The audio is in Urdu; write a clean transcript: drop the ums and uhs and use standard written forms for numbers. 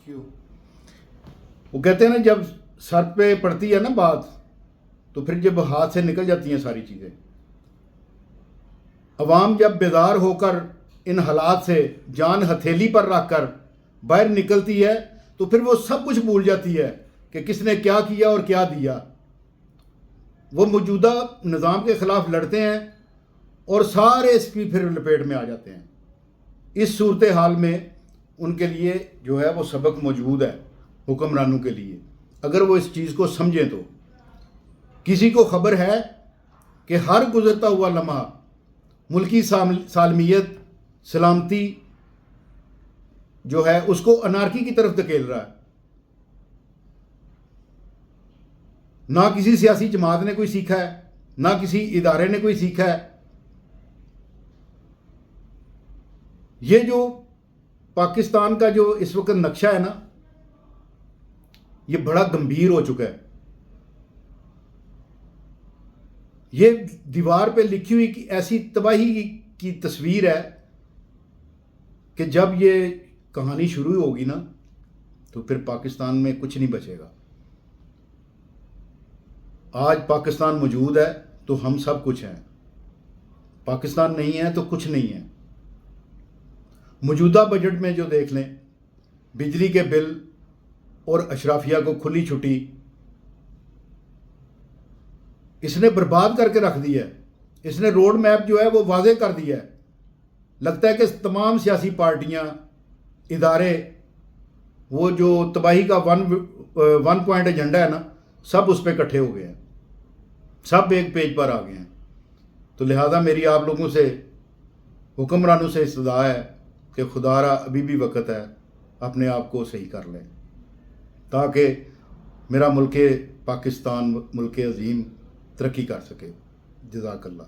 کیوں؟ وہ کہتے ہیں نا جب سر پہ پڑتی ہے نا بات تو پھر جب ہاتھ سے نکل جاتی ہیں ساری چیزیں. عوام جب بیدار ہو کر ان حالات سے جان ہتھیلی پر رکھ کر باہر نکلتی ہے تو پھر وہ سب کچھ بھول جاتی ہے کہ کس نے کیا کیا اور کیا دیا. وہ موجودہ نظام کے خلاف لڑتے ہیں اور سارے اس کی پھر لپیٹ میں آ جاتے ہیں. اس صورتحال میں ان کے لیے جو ہے وہ سبق موجود ہے حکمرانوں کے لیے، اگر وہ اس چیز کو سمجھیں تو. کسی کو خبر ہے کہ ہر گزرتا ہوا لمحہ ملکی سالمیت، سلامتی جو ہے اس کو انارکی کی طرف دھکیل رہا ہے. نہ کسی سیاسی جماعت نے کوئی سیکھا ہے، نہ کسی ادارے نے کوئی سیکھا ہے. یہ جو پاکستان کا جو اس وقت نقشہ ہے نا، یہ بڑا گمبھیر ہو چکا ہے. یہ دیوار پہ لکھی ہوئی ایسی تباہی کی تصویر ہے کہ جب یہ کہانی شروع ہوگی نا تو پھر پاکستان میں کچھ نہیں بچے گا. آج پاکستان موجود ہے تو ہم سب کچھ ہیں، پاکستان نہیں ہے تو کچھ نہیں ہے. موجودہ بجٹ میں جو دیکھ لیں، بجلی کے بل اور اشرافیہ کو کھلی چھٹی اس نے برباد کر کے رکھ دی ہے. اس نے روڈ میپ جو ہے وہ واضح کر دیا ہے. لگتا ہے کہ تمام سیاسی پارٹیاں، ادارے، وہ جو تباہی کا ون پوائنٹ ایجنڈا ہے نا، سب اس پہ اکٹھے ہو گئے ہیں، سب ایک پیج پر آ گئے ہیں. تو لہذا میری آپ لوگوں سے، حکمرانوں سے استدعا ہے کہ خدا را ابھی بھی وقت ہے، اپنے آپ کو صحیح کر لیں تاکہ میرا ملک پاکستان، ملک عظیم ترقی کر سکے. جزاک اللہ.